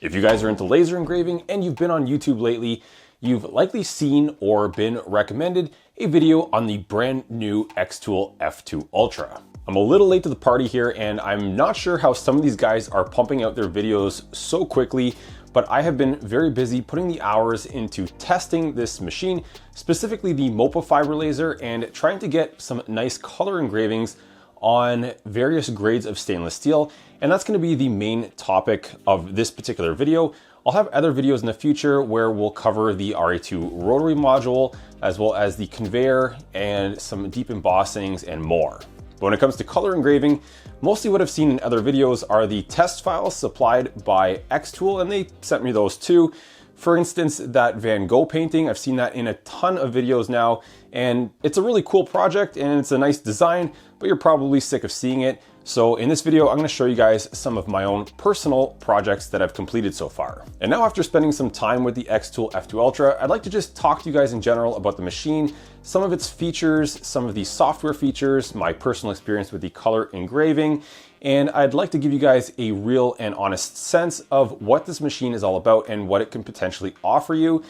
If you guys are into laser engraving and you've been on YouTube lately, you've likely seen or been recommended a video on the brand new xTool F2 Ultra. I'm a little late to the party here and I'm not sure how some of these guys are pumping out their videos so quickly, but I have been very busy putting the hours into testing this machine, specifically the MOPA fiber laser, and trying to get some nice color engravings on various grades of stainless steel. And that's going to be the main topic of this particular video. I'll have other videos in the future where we'll cover the RA2 rotary module, as well as the conveyor and some deep embossings and more. But when it comes to color engraving, mostly what I've seen in other videos are the test files supplied by xTool, and they sent me those too. For instance, that Van Gogh painting, I've seen that in a ton of videos now, and it's a really cool project and it's a nice design, but you're probably sick of seeing it. So in this video, I'm going to show you guys some of my own personal projects that I've completed so far. And now, after spending some time with the xTool F2 Ultra, I'd like to just talk to you guys in general about the machine, some of its features, some of the software features, my personal experience with the color engraving, and I'd like to give you guys a real and honest sense of what this machine is all about and what it can potentially offer you.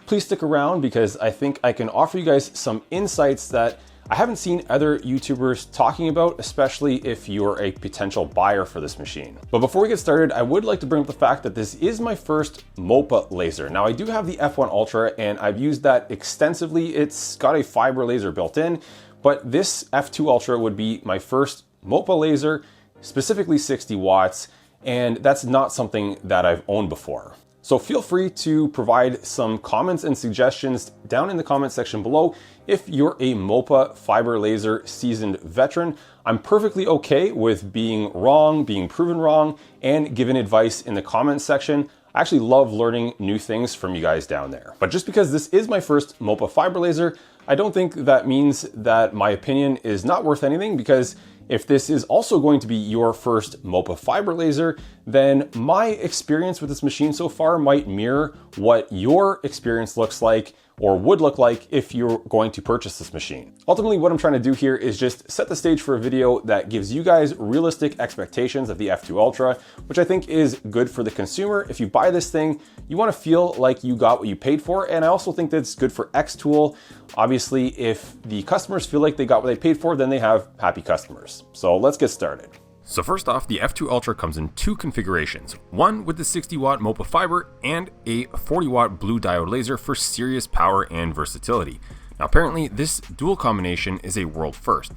Please stick around because I think I can offer you guys some insights that I haven't seen other YouTubers talking about, especially if you're a potential buyer for this machine. But before we get started, I would like to bring up the fact that this is my first MOPA laser. Now, I do have the F1 Ultra and I've used that extensively. It's got a fiber laser built in, but this F2 Ultra would be my first MOPA laser, specifically 60 watts, and that's not something that I've owned before. So feel free to provide some comments and suggestions down in the comment section below. If you're a MOPA fiber laser seasoned veteran, I'm perfectly okay with being wrong, being proven wrong, and giving advice in the comment section. I actually love learning new things from you guys down there. But just because this is my first MOPA fiber laser, I don't think that means that my opinion is not worth anything, because if this is also going to be your first MOPA fiber laser, then my experience with this machine so far might mirror what your experience looks like or would look like if you're going to purchase this machine. Ultimately, what I'm trying to do here is just set the stage for a video that gives you guys realistic expectations of the F2 Ultra, which I think is good for the consumer. If you buy this thing, you want to feel like you got what you paid for. And I also think that's good for xTool. Obviously, if the customers feel like they got what they paid for, then they have happy customers. So let's get started. So first off, the F2 Ultra comes in two configurations, one with the 60 watt MOPA fiber and a 40 watt blue diode laser for serious power and versatility. Now apparently this dual combination is a world first.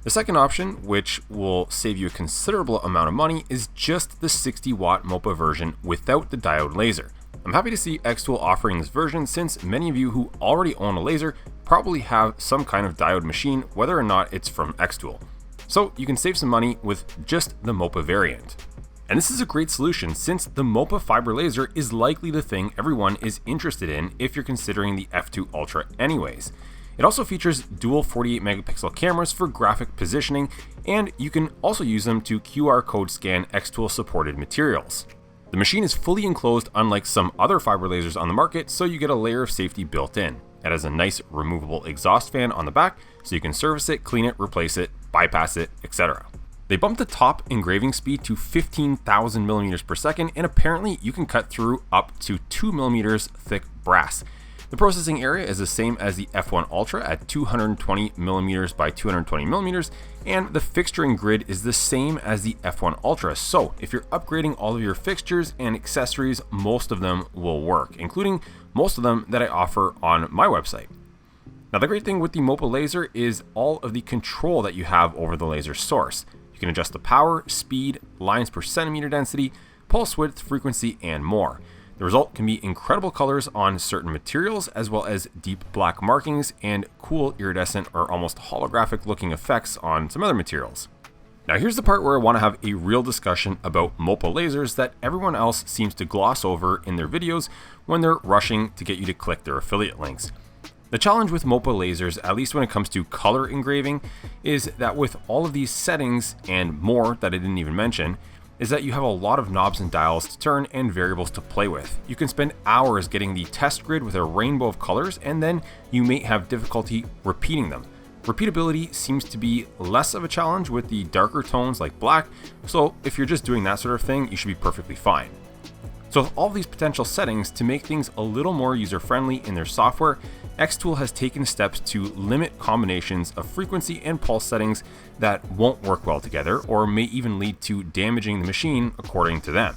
The second option, which will save you a considerable amount of money, is just the 60 watt MOPA version without the diode laser. I'm happy to see xTool offering this version, since many of you who already own a laser probably have some kind of diode machine, whether or not it's from xTool. So you can save some money with just the MOPA variant. And this is a great solution, since the MOPA fiber laser is likely the thing everyone is interested in if you're considering the F2 Ultra anyways. It also features dual 48 megapixel cameras for graphic positioning, and you can also use them to QR code scan xTool supported materials. The machine is fully enclosed, unlike some other fiber lasers on the market, so you get a layer of safety built in. It has a nice removable exhaust fan on the back, so you can service it, clean it, replace it, bypass it, etc. They bumped the top engraving speed to 15,000 millimeters per second, and apparently you can cut through up to 2 millimeters thick brass. The processing area is the same as the F1 Ultra at 220 millimeters by 220 millimeters, and the fixturing grid is the same as the F1 Ultra. So if you're upgrading all of your fixtures and accessories, most of them will work, including most of them that I offer on my website. Now, the great thing with the MOPA laser is all of the control that you have over the laser source. You can adjust the power, speed, lines per centimeter density, pulse width, frequency, and more. The result can be incredible colors on certain materials, as well as deep black markings and cool iridescent or almost holographic looking effects on some other materials. Now here's the part where I want to have a real discussion about MOPA lasers that everyone else seems to gloss over in their videos when they're rushing to get you to click their affiliate links. The challenge with MOPA lasers, at least when it comes to color engraving, is that with all of these settings and more that I didn't even mention, is that you have a lot of knobs and dials to turn and variables to play with. You can spend hours getting the test grid with a rainbow of colors, and then you may have difficulty repeating them. Repeatability seems to be less of a challenge with the darker tones like black, so if you're just doing that sort of thing, you should be perfectly fine. So with all these potential settings, to make things a little more user-friendly in their software, xTool has taken steps to limit combinations of frequency and pulse settings that won't work well together or may even lead to damaging the machine according to them.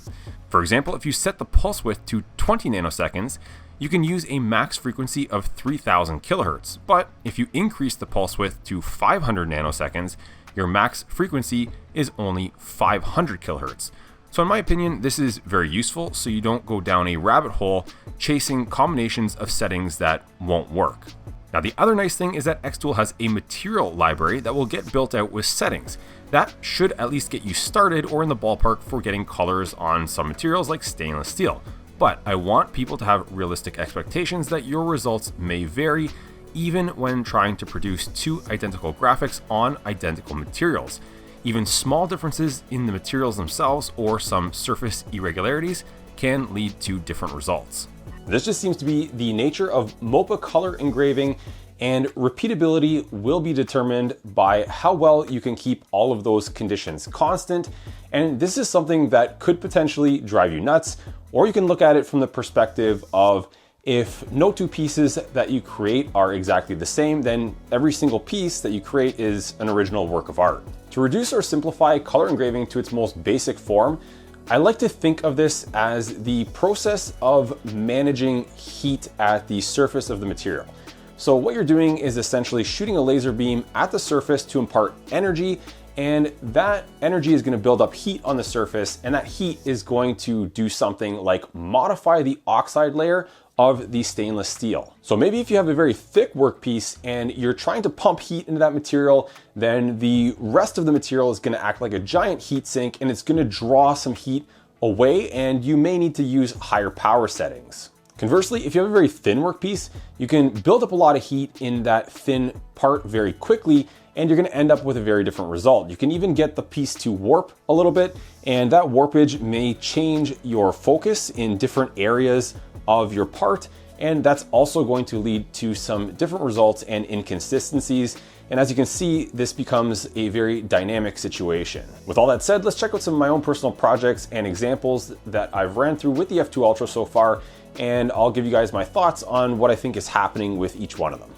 For example, if you set the pulse width to 20 nanoseconds, you can use a max frequency of 3000 kilohertz, but if you increase the pulse width to 500 nanoseconds, your max frequency is only 500 kilohertz. So in my opinion, this is very useful so you don't go down a rabbit hole chasing combinations of settings that won't work. Now the other nice thing is that xTool has a material library that will get built out with settings. That should at least get you started or in the ballpark for getting colors on some materials like stainless steel. But I want people to have realistic expectations that your results may vary even when trying to produce two identical graphics on identical materials. Even small differences in the materials themselves or some surface irregularities can lead to different results. This just seems to be the nature of MOPA color engraving, and repeatability will be determined by how well you can keep all of those conditions constant. And this is something that could potentially drive you nuts, or you can look at it from the perspective of if no two pieces that you create are exactly the same, then every single piece that you create is an original work of art. To reduce or simplify color engraving to its most basic form, I like to think of this as the process of managing heat at the surface of the material. So what you're doing is essentially shooting a laser beam at the surface to impart energy, and that energy is going to build up heat on the surface, and that heat is going to do something like modify the oxide layer of the stainless steel. So maybe if you have a very thick workpiece and you're trying to pump heat into that material, then the rest of the material is going to act like a giant heat sink and it's going to draw some heat away, and you may need to use higher power settings. Conversely, if you have a very thin workpiece, you can build up a lot of heat in that thin part very quickly, and you're going to end up with a very different result. You can even get the piece to warp a little bit, and that warpage may change your focus in different areas of your part, and that's also going to lead to some different results and inconsistencies. And as you can see, this becomes a very dynamic situation. With all that said, let's check out some of my own personal projects and examples that I've ran through with the F2 Ultra so far, and I'll give you guys my thoughts on what I think is happening with each one of them.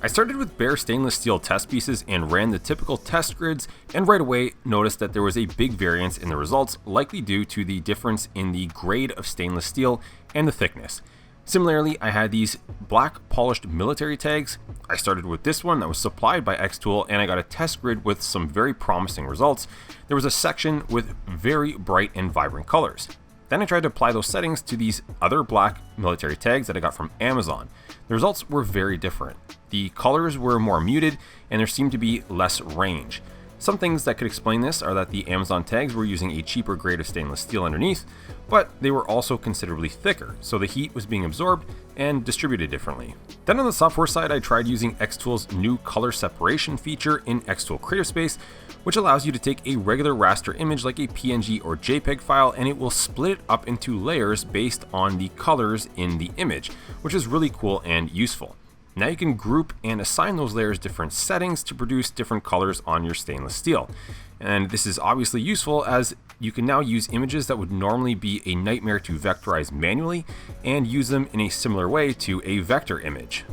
I started with bare stainless steel test pieces and ran the typical test grids, and right away noticed that there was a big variance in the results, likely due to the difference in the grade of stainless steel and the thickness. Similarly, I had these black polished military tags. I started with this one that was supplied by xTool, and I got a test grid with some very promising results. There was a section with very bright and vibrant colors. Then I tried to apply those settings to these other black military tags that I got from Amazon. The results were very different. The colors were more muted, and there seemed to be less range. Some things that could explain this are that the Amazon tags were using a cheaper grade of stainless steel underneath, but they were also considerably thicker, so the heat was being absorbed and distributed differently. Then on the software side, I tried using xTool's new color separation feature in xTool Creative Space, which allows you to take a regular raster image like a PNG or JPEG file, and it will split it up into layers based on the colors in the image, which is really cool and useful. Now you can group and assign those layers different settings to produce different colors on your stainless steel. And this is obviously useful as you can now use images that would normally be a nightmare to vectorize manually and use them in a similar way to a vector image.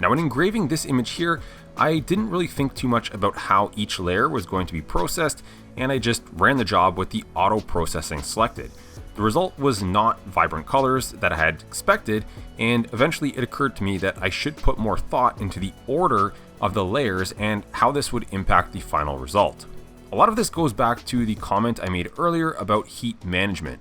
Now when engraving this image here, I didn't really think too much about how each layer was going to be processed, and I just ran the job with the auto processing selected. The result was not vibrant colors that I had expected, and eventually it occurred to me that I should put more thought into the order of the layers and how this would impact the final result. A lot of this goes back to the comment I made earlier about heat management.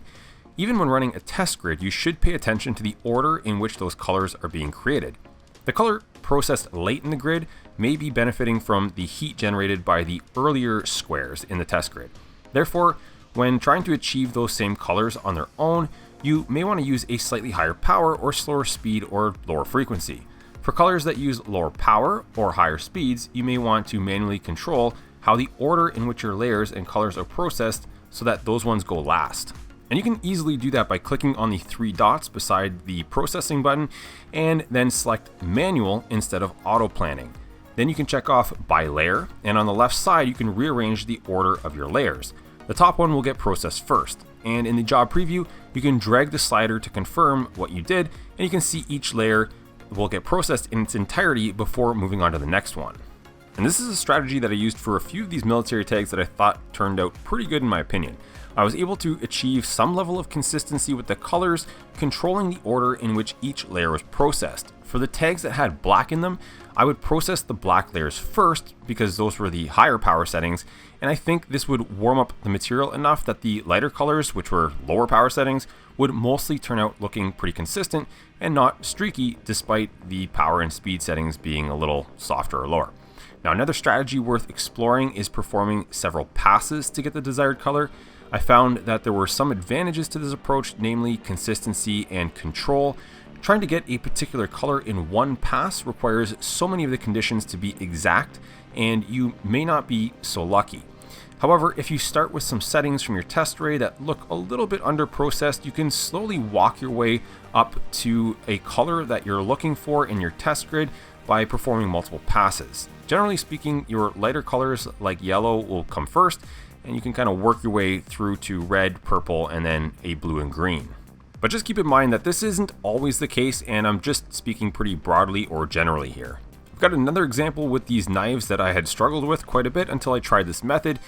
Even when running a test grid, you should pay attention to the order in which those colors are being created. The color processed late in the grid may be benefiting from the heat generated by the earlier squares in the test grid. Therefore, when trying to achieve those same colors on their own, you may want to use a slightly higher power or slower speed or lower frequency. For colors that use lower power or higher speeds, you may want to manually control how the order in which your layers and colors are processed so that those ones go last. And you can easily do that by clicking on the three dots beside the processing button and then select manual instead of auto planning. Then you can check off by layer, and on the left side you can rearrange the order of your layers. The top one will get processed first, and in the job preview, you can drag the slider to confirm what you did, and you can see each layer will get processed in its entirety before moving on to the next one. And this is a strategy that I used for a few of these military tags that I thought turned out pretty good in my opinion. I was able to achieve some level of consistency with the colors, controlling the order in which each layer was processed. For the tags that had black in them, I would process the black layers first because those were the higher power settings, and I think this would warm up the material enough that the lighter colors, which were lower power settings, would mostly turn out looking pretty consistent and not streaky despite the power and speed settings being a little softer or lower. Now, another strategy worth exploring is performing several passes to get the desired color. I found that there were some advantages to this approach, namely consistency and control. Trying to get a particular color in one pass requires so many of the conditions to be exact, and you may not be so lucky. However, if you start with some settings from your test array that look a little bit under-processed, you can slowly walk your way up to a color that you're looking for in your test grid by performing multiple passes. Generally speaking, your lighter colors like yellow will come first, and you can kind of work your way through to red, purple, and then a blue and green. But just keep in mind that this isn't always the case, and I'm just speaking pretty broadly or generally here. I've got another example with these knives that I had struggled with quite a bit until I tried this method.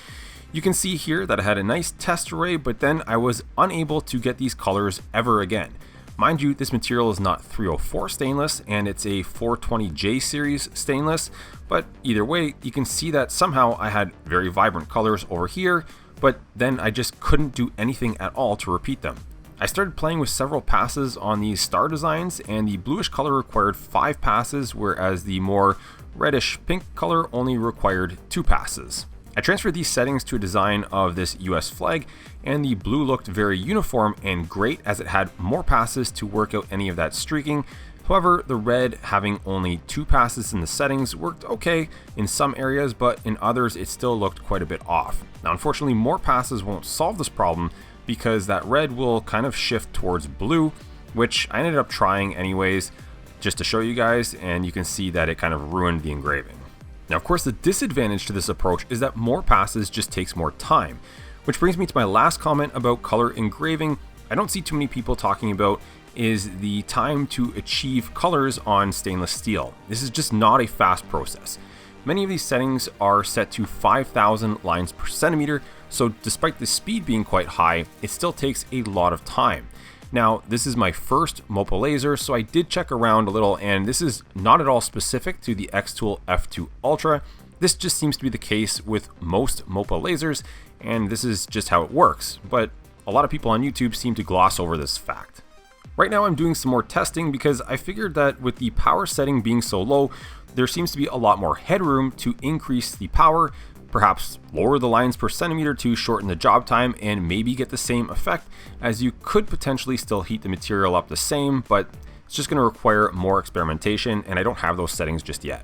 You can see here that I had a nice test array, but then I was unable to get these colors ever again. Mind you, this material is not 304 stainless, and it's a 420J series stainless, but either way, you can see that somehow I had very vibrant colors over here, but then I just couldn't do anything at all to repeat them. I started playing with several passes on these star designs, and the bluish color required 5 passes, whereas the more reddish pink color only required 2 passes. I transferred these settings to a design of this US flag, and the blue looked very uniform and great as it had more passes to work out any of that streaking. However, the red having only 2 passes in the settings worked okay in some areas, but in others it still looked quite a bit off. Now, unfortunately, more passes won't solve this problem because that red will kind of shift towards blue, which I ended up trying anyways just to show you guys, and you can see that it kind of ruined the engraving. Now, of course, the disadvantage to this approach is that more passes just takes more time, which brings me to my last comment about color engraving. I don't see too many people talking about is the time to achieve colors on stainless steel. This is just not a fast process. Many of these settings are set to 5,000 lines per centimeter, so despite the speed being quite high, it still takes a lot of time. Now, this is my first MOPA laser, so I did check around a little, and this is not at all specific to the xTool F2 Ultra. This just seems to be the case with most MOPA lasers, and this is just how it works, but a lot of people on YouTube seem to gloss over this fact. Right now I'm doing some more testing because I figured that with the power setting being so low, there seems to be a lot more headroom to increase the power, perhaps lower the lines per centimeter to shorten the job time and maybe get the same effect, as you could potentially still heat the material up the same, but it's just going to require more experimentation, and I don't have those settings just yet.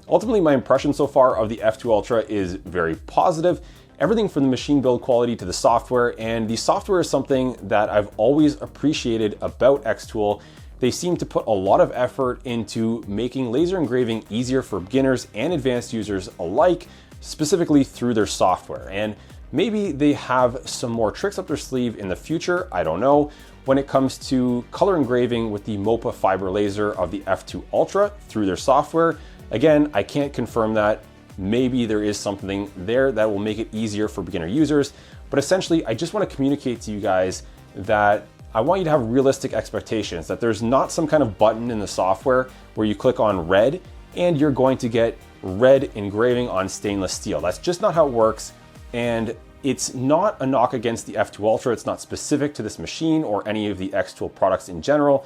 Ultimately, my impression so far of the F2 Ultra is very positive. Everything from the machine build quality to the software, and the software is something that I've always appreciated about xTool. They seem to put a lot of effort into making laser engraving easier for beginners and advanced users alike, specifically through their software. And maybe they have some more tricks up their sleeve in the future, I don't know, when it comes to color engraving with the MOPA fiber laser of the F2 Ultra through their software. Again, I can't confirm that. Maybe there is something there that will make it easier for beginner users, but essentially I just want to communicate to you guys that I want you to have realistic expectations, that there's not some kind of button in the software where you click on red and you're going to get red engraving on stainless steel. That's just not how it works, and it's not a knock against the F2 Ultra. It's not specific to this machine or any of the xTool products in general.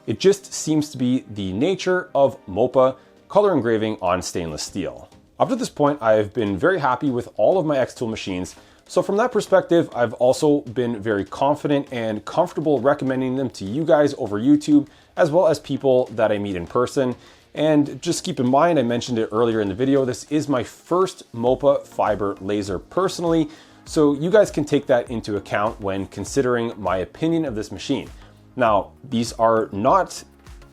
It just seems to be the nature of MOPA color engraving on stainless steel. Up to this point, I've been very happy with all of my xTool machines. So from that perspective, I've also been very confident and comfortable recommending them to you guys over YouTube, as well as people that I meet in person. And just keep in mind, I mentioned it earlier in the video, this is my first MOPA fiber laser personally. So you guys can take that into account when considering my opinion of this machine. Now, these are not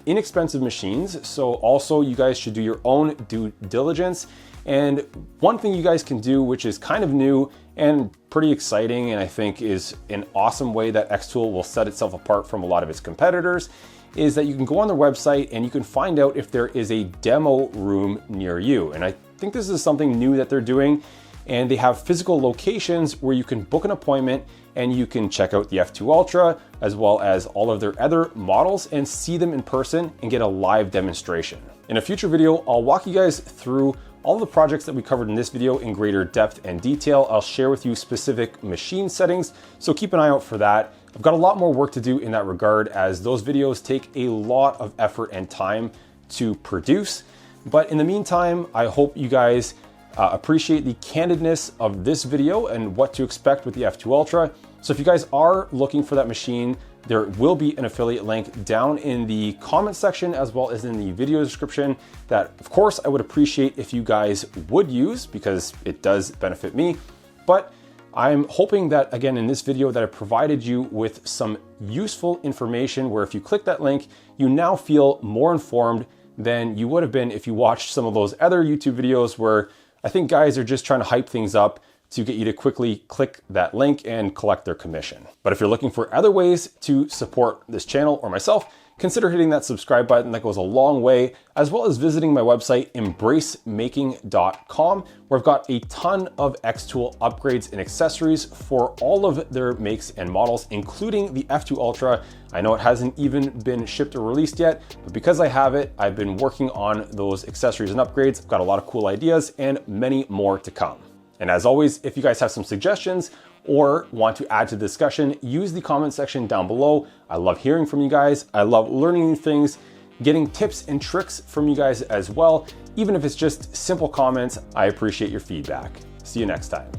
inexpensive machines, so also you guys should do your own due diligence. And one thing you guys can do, which is kind of new and pretty exciting, and I think is an awesome way that xTool will set itself apart from a lot of its competitors, is that you can go on their website and you can find out if there is a demo room near you. And I think this is something new that they're doing, and they have physical locations where you can book an appointment and you can check out the F2 Ultra as well as all of their other models and see them in person and get a live demonstration. In a future video, I'll walk you guys through all the projects that we covered in this video in greater depth and detail. I'll share with you specific machine settings, so keep an eye out for that. I've got a lot more work to do in that regard, as those videos take a lot of effort and time to produce. But in the meantime, I hope you guys appreciate the candidness of this video and what to expect with the F2 Ultra. So if you guys are looking for that machine, there will be an affiliate link down in the comment section as well as in the video description that, of course, I would appreciate if you guys would use, because it does benefit me. But I'm hoping that, again, in this video that I provided you with some useful information where if you click that link, you now feel more informed than you would have been if you watched some of those other YouTube videos where I think guys are just trying to hype things up to get you to quickly click that link and collect their commission. But if you're looking for other ways to support this channel or myself, consider hitting that subscribe button. That goes a long way, as well as visiting my website, embracemaking.com, where I've got a ton of xTool upgrades and accessories for all of their makes and models, including the F2 Ultra. I know it hasn't even been shipped or released yet, but because I have it, I've been working on those accessories and upgrades. I've got a lot of cool ideas and many more to come. And as always, if you guys have some suggestions or want to add to the discussion, use the comment section down below. I love hearing from you guys. I love learning new things, getting tips and tricks from you guys as well. Even if it's just simple comments, I appreciate your feedback. See you next time.